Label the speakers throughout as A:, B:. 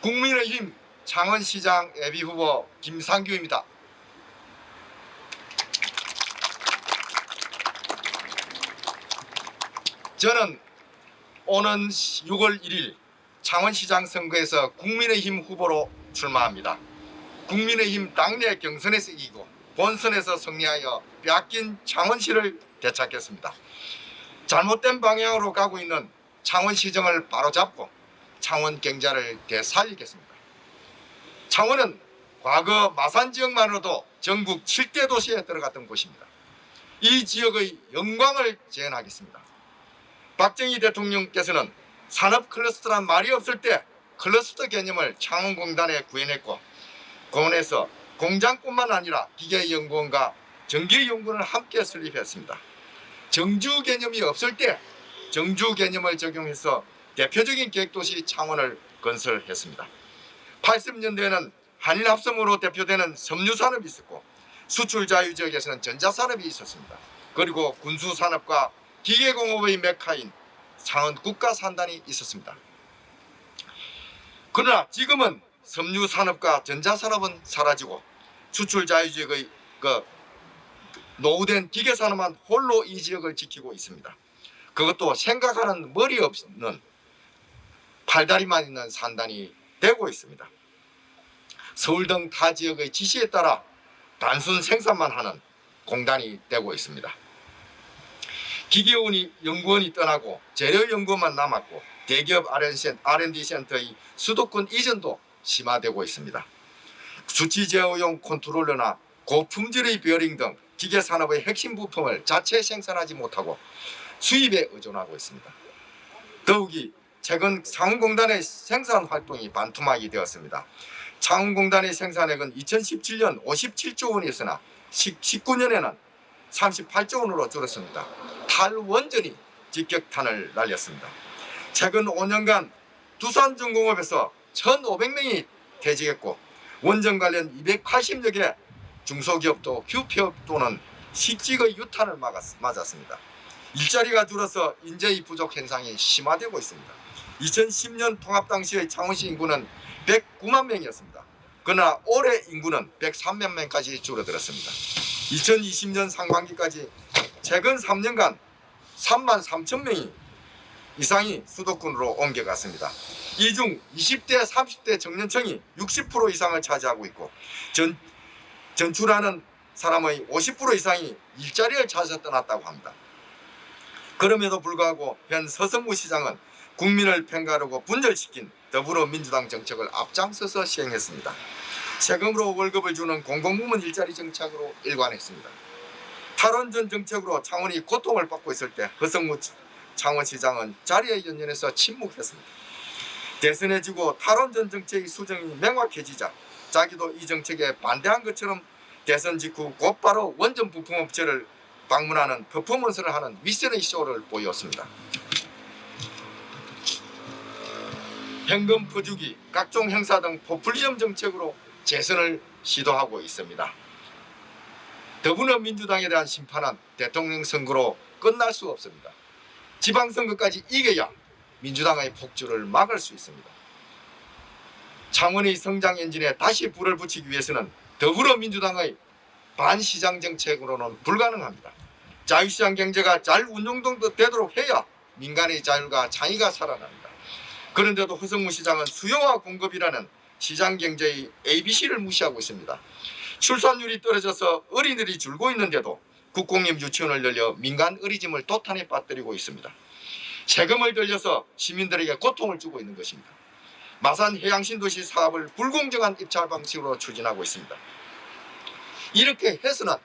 A: 국민의힘 창원시장 예비후보 김상규입니다. 저는 오는 6월 1일 창원시장 선거에서 국민의힘 후보로 출마합니다. 국민의힘 당내 경선에서 이기고 본선에서 승리하여 빼앗긴 창원시를 되찾겠습니다. 잘못된 방향으로 가고 있는 창원시정을 바로잡고 창원 경제를 되살리겠습니다. 창원은 과거 마산 지역만으로도 전국 7대 도시에 들어갔던 곳입니다. 이 지역의 영광을 재현하겠습니다. 박정희 대통령께서는 산업 클러스터란 말이 없을 때 클러스터 개념을 창원공단에 구현했고, 공원에서 공장뿐만 아니라 기계연구원과 전기연구원을 함께 설립했습니다. 정주 개념이 없을 때 정주 개념을 적용해서 대표적인 계획도시 창원을 건설했습니다. 80년대에는 한일합성으로 대표되는 섬유산업이 있었고, 수출 자유 지역에서는 전자산업이 있었습니다. 그리고 군수산업과 기계공업의 메카인 창원 국가산단이 있었습니다. 그러나 지금은 섬유산업과 전자산업은 사라지고 수출 자유 지역의 노후된 기계산업만 홀로 이 지역을 지키고 있습니다. 그것도 생각하는 머리 없는 팔다리만 있는 산단이 되고 있습니다. 서울 등 타 지역의 지시에 따라 단순 생산만 하는 공단이 되고 있습니다. 기계연구원이 떠나고 재료연구원만 남았고, 대기업 R&D 센터의 수도권 이전도 심화되고 있습니다. 수치 제어용 컨트롤러나 고품질의 베어링 등 기계산업의 핵심 부품을 자체 생산하지 못하고 수입에 의존하고 있습니다. 더욱이 최근 창원공단의 생산 활동이 반토막이 되었습니다. 창원공단의 생산액은 2017년 57조 원이었으나 19년에는 38조 원으로 줄었습니다. 탈원전이 직격탄을 날렸습니다. 최근 5년간 두산중공업에서 1,500명이 퇴직했고, 원전 관련 280여 개 중소기업도 휴폐업 또는 실직의 유탄을 맞았습니다. 일자리가 줄어서 인재의 부족 현상이 심화되고 있습니다. 2010년 통합 당시의 창원시 인구는 109만 명이었습니다. 그러나 올해 인구는 103만 명까지 줄어들었습니다. 2020년 상반기까지 최근 3년간 3만 3천 명이 이상이 수도권으로 옮겨갔습니다. 이 중 20대 30대 청년층이 60% 이상을 차지하고 있고, 전출하는 사람의 50% 이상이 일자리를 찾아 떠났다고 합니다. 그럼에도 불구하고 현 서성무 시장은 국민을 편가르고 분열시킨 더불어민주당 정책을 앞장서서 시행했습니다. 세금으로 월급을 주는 공공부문 일자리 정책으로 일관했습니다. 탈원전 정책으로 창원이 고통을 받고 있을 때 허성무 창원시장은 자리에 연연해서 침묵했습니다. 대선에 지고 탈원전 정책의 수정이 명확해지자 자기도 이 정책에 반대한 것처럼 대선 직후 곧바로 원전 부품업체를 방문하는 퍼포먼스를 하는 윗선의 쇼를 보였습니다. 현금 퍼주기, 각종 행사 등 포퓰리즘 정책으로 재선을 시도하고 있습니다. 더불어민주당에 대한 심판은 대통령 선거로 끝날 수 없습니다. 지방선거까지 이겨야 민주당의 폭주를 막을 수 있습니다. 창원의 성장 엔진에 다시 불을 붙이기 위해서는 더불어민주당의 반시장 정책으로는 불가능합니다. 자유시장 경제가 잘 운영되도록 해야 민간의 자율과 창의가 살아납니다. 그런데도 허성무 시장은 수요와 공급이라는 시장 경제의 ABC를 무시하고 있습니다. 출산율이 떨어져서 어린이들이 줄고 있는데도 국공립 유치원을 열려 민간 어리짐을 도탄에 빠뜨리고 있습니다. 세금을 들여서 시민들에게 고통을 주고 있는 것입니다. 마산 해양신도시 사업을 불공정한 입찰 방식으로 추진하고 있습니다. 이렇게 해서는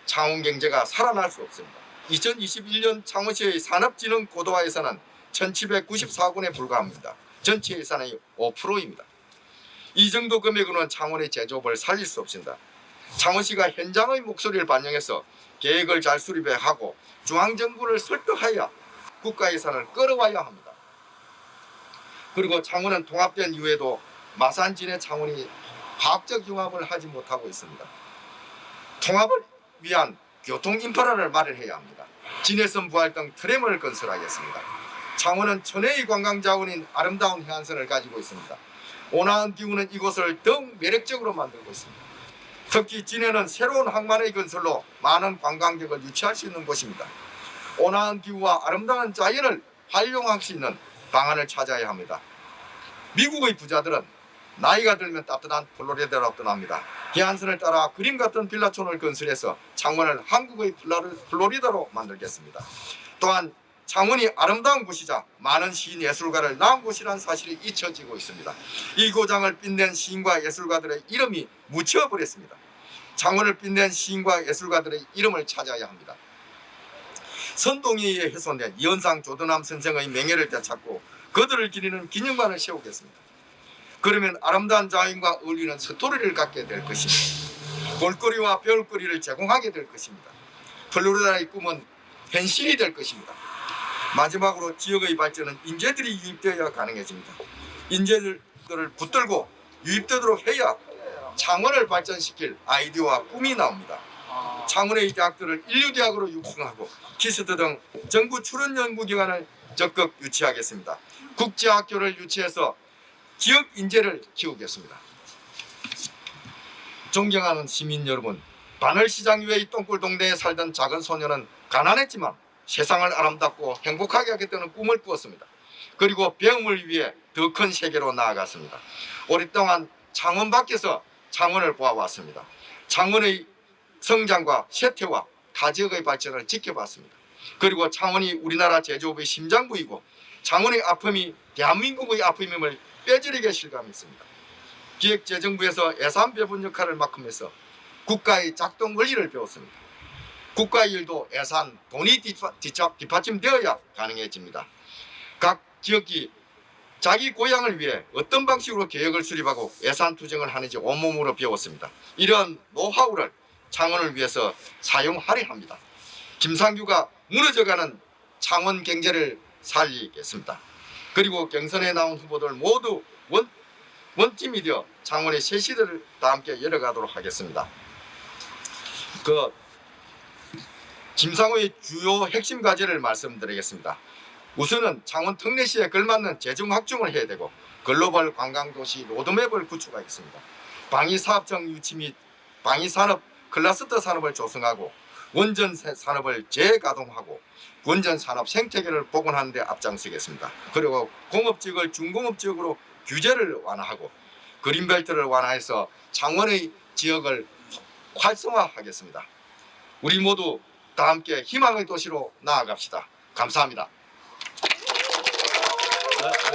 A: 창원 경제가 살아날 수 없습니다. 2021년 창원시의 산업진흥 고도화 예산은 1794억원에 불과합니다. 전체 예산의 5%입니다. 이 정도 금액으로는 창원의 제조업을 살릴 수 없습니다. 창원시가 현장의 목소리를 반영해서 계획을 잘 수립하고 중앙정부를 설득하여 국가 예산을 끌어와야 합니다. 그리고 창원은 통합된 이후에도 마산 진해 창원이 화학적 융합을 하지 못하고 있습니다. 통합을 위한 교통 인프라를 마련해야 합니다. 진해선 부활 등 트램을 건설하겠습니다. 창원은 천혜의 관광자원인 아름다운 해안선을 가지고 있습니다. 온화한 기후는 이곳을 더욱 매력적으로 만들고 있습니다. 특히 진해는 새로운 항만의 건설로 많은 관광객을 유치할 수 있는 곳입니다. 온화한 기후와 아름다운 자연을 활용할 수 있는 방안을 찾아야 합니다. 미국의 부자들은 나이가 들면 따뜻한 플로리다로 떠납니다. 해안선을 따라 그림 같은 빌라촌을 건설해서 창원을 한국의 플로리다로 만들겠습니다. 또한 창원이 아름다운 곳이자 많은 시인 예술가를 낳은 곳이라는 사실이 잊혀지고 있습니다. 이 고장을 빛낸 시인과 예술가들의 이름이 묻혀버렸습니다. 창원을 빛낸 시인과 예술가들의 이름을 찾아야 합니다. 선동위에 훼손된 이현상 조드남 선생의 명예를 되찾고 그들을 기리는 기념관을 세우겠습니다. 그러면 아름다운 자연과 어울리는 스토리를 갖게 될 것입니다. 볼거리와 배울거리를 제공하게 될 것입니다. 플로리다의 꿈은 현실이 될 것입니다. 마지막으로 지역의 발전은 인재들이 유입되어야 가능해집니다. 인재들을 붙들고 유입되도록 해야 창원을 발전시킬 아이디어와 꿈이 나옵니다. 창원의 대학들을 인류대학으로 육성하고 키스트 등 정부 출연 연구기관을 적극 유치하겠습니다. 국제학교를 유치해서 지역 인재를 키우겠습니다. 존경하는 시민 여러분, 바늘시장 위의 똥굴 동네에 살던 작은 소녀는 가난했지만 세상을 아름답고 행복하게 하겠다는 꿈을 꾸었습니다. 그리고 배움을 위해 더 큰 세계로 나아갔습니다. 오랫동안 창원 밖에서 창원을 보아왔습니다. 창원의 성장과 쇠퇴와 타 지역의 발전을 지켜봤습니다. 그리고 창원이 우리나라 제조업의 심장부이고 창원의 아픔이 대한민국의 아픔임을 뼈저리게 실감했습니다. 기획재정부에서 예산 배분 역할을 맡으면서 국가의 작동 원리를 배웠습니다. 국가의 일도 예산, 돈이 뒷받침되어야 가능해집니다. 각 지역이 자기 고향을 위해 어떤 방식으로 계획을 수립하고 예산 투정을 하는지 온몸으로 배웠습니다. 이런 노하우를 창원을 위해서 사용하려 합니다. 김상규가 무너져가는 창원 경제를 살리겠습니다. 그리고 경선에 나온 후보들 모두 원팀이 되어 창원의 새 시대를 다 함께 열어가도록 하겠습니다. 김상호의 주요 핵심 과제를 말씀드리겠습니다. 우선은 창원 특례시에 걸맞는 재정 확충을 해야 되고 글로벌 관광도시 로드맵을 구축하겠습니다. 방위사업청 유치 및 방위산업 클러스터 산업을 조성하고 원전 산업을 재가동하고 원전 산업 생태계를 복원하는 데 앞장서겠습니다. 그리고 공업지역을 중공업지역으로 규제를 완화하고 그린벨트를 완화해서 창원의 지역을 활성화하겠습니다. 우리 모두 다 함께 희망의 도시로 나아갑시다. 감사합니다.